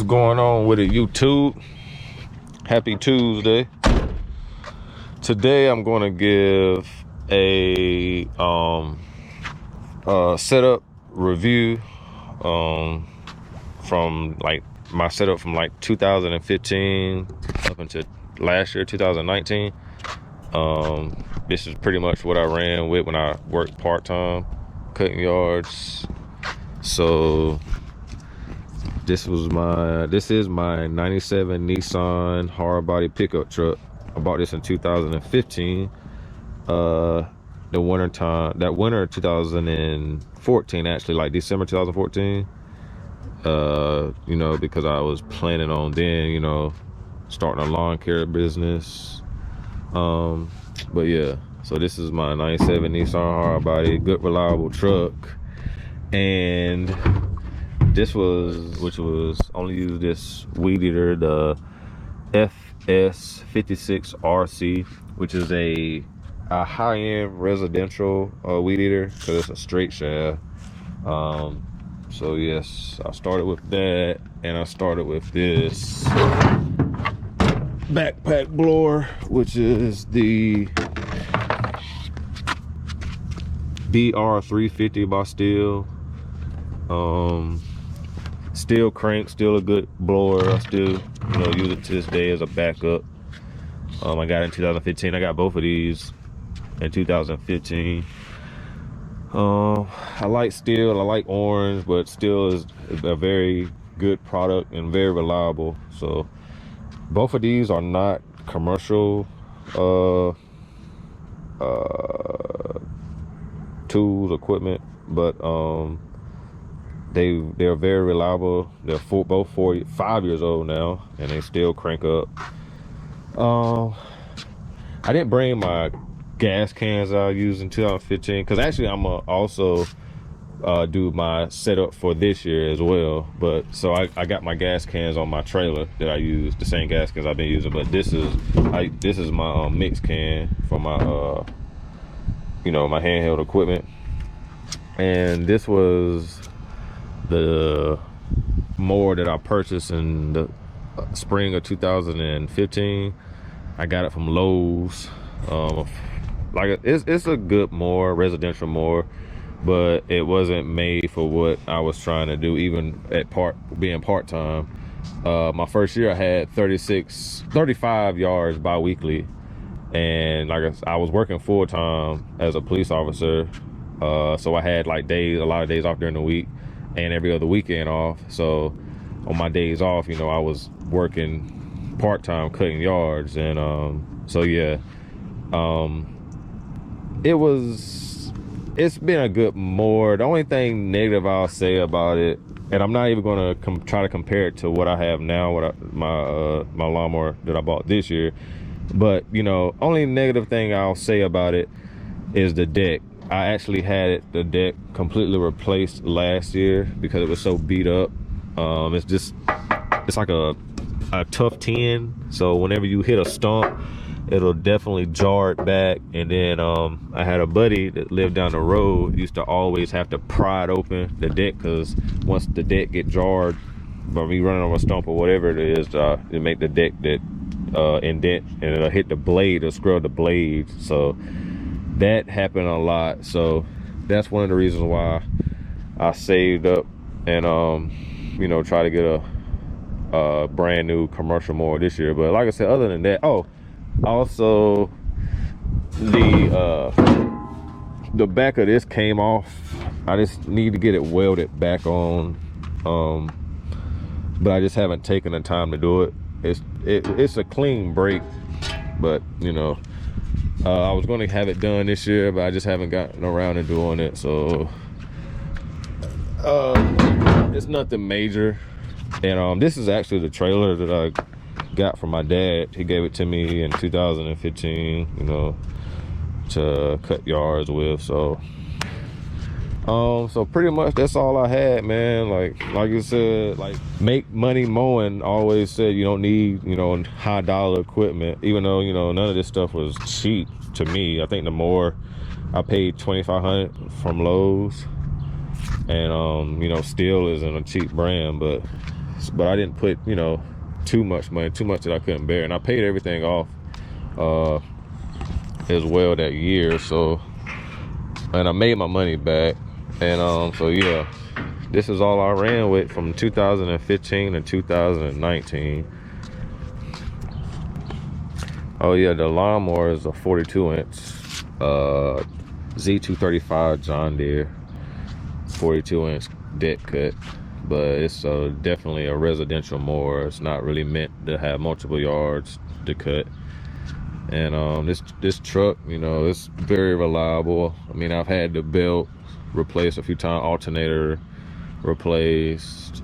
going on with it, YouTube? Happy Tuesday. Today I'm going to give a setup review from like my setup from like 2015 up until last year, 2019. This is pretty much what I ran with when I worked part-time cutting yards. So this is my 97 Nissan hard body pickup truck. I bought this in 2015. That winter 2014, actually, like December 2014. You know, because I was planning on then, you know, starting a lawn care business. But yeah, so this is my 97 Nissan hard body, good reliable truck. And this was only used this weed eater, the FS56RC, which is a high-end residential weed eater because it's a straight shaft. So yes, I started with that, and I started with this backpack blower, which is the BR350 by Stihl. Stihl crank, still a good blower. I still, you know, use it to this day as a backup. I got it in 2015. I got both of these in 2015. I like Stihl, I like orange, but Stihl is a very good product and very reliable. So both of these are not commercial tools, equipment, but they're very reliable. They're both 5 years old now, and they still crank up. I didn't bring my gas cans I used in 2015 because actually I'm gonna also do my setup for this year as well. But so I got my gas cans on my trailer that I use, the same gas cans I've been using. But this is my mix can for my you know, my handheld equipment. And this was the mower that I purchased in the spring of 2015. I got it from Lowe's. Like it's a good mower, residential mower, but it wasn't made for what I was trying to do, even at being part-time. My first year I had 35 yards bi-weekly, and like I was working full-time as a police officer. So I had like a lot of days off during the week and every other weekend off. So on my days off, you know, I was working part-time cutting yards. And so yeah, it's been a good mower. The only thing negative I'll say about it, and I'm not even gonna try to compare it to what I have now, my lawnmower that I bought this year, but you know, only negative thing I'll say about it is the deck. I actually had the deck completely replaced last year because it was so beat up. It's like a tough tin, so whenever you hit a stump, it'll definitely jar it back. And then I had a buddy that lived down the road, used to always have to pry it open, the deck, because once the deck get jarred by me running on a stump or whatever it is, it make the deck that indent, and it'll hit the blade, it'll scrub the blade. So that happened a lot. So that's one of the reasons why I saved up and you know, try to get a brand new commercial mower this year. But like I said, other than that, also the back of this came off. I just need to get it welded back on, but I just haven't taken the time to do it. It's a clean break, but you know, I was going to have it done this year, but I just haven't gotten around to doing it. So it's nothing major. And this is actually the trailer that I got from my dad. He gave it to me in 2015, you know, to cut yards with. So so pretty much that's all I had, man. Like you said, like make money mowing always said you don't need, you know, high dollar equipment, even though, you know, none of this stuff was cheap to me. I think the mower I paid $2,500 from Lowe's, and you know, Stihl isn't a cheap brand, but but I didn't put, you know, too much money, too much that I couldn't bear, and I paid everything off as well that year. So, and I made my money back, and so yeah, this is all I ran with from 2015 to 2019. Oh yeah, the lawnmower is a 42-inch Z235 John Deere 42-inch deck cut, but it's definitely a residential mower. It's not really meant to have multiple yards to cut. And this truck, you know, it's very reliable. I mean, I've had the belt replaced a few times, alternator replaced.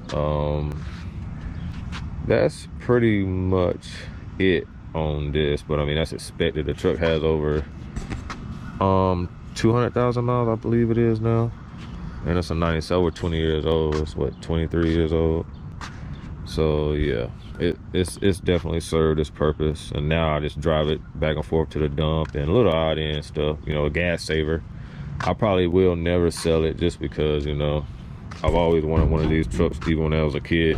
That's pretty much it on this, but I mean, that's expected. The truck has over 200,000 miles, I believe it is now, and it's a 97. Over 20 years old. It's what, 23 years old. So yeah, it's definitely served its purpose, and now I just drive it back and forth to the dump and a little odd end stuff, you know, a gas saver. I probably will never sell it, just because, you know, I've always wanted one of these trucks even when I was a kid.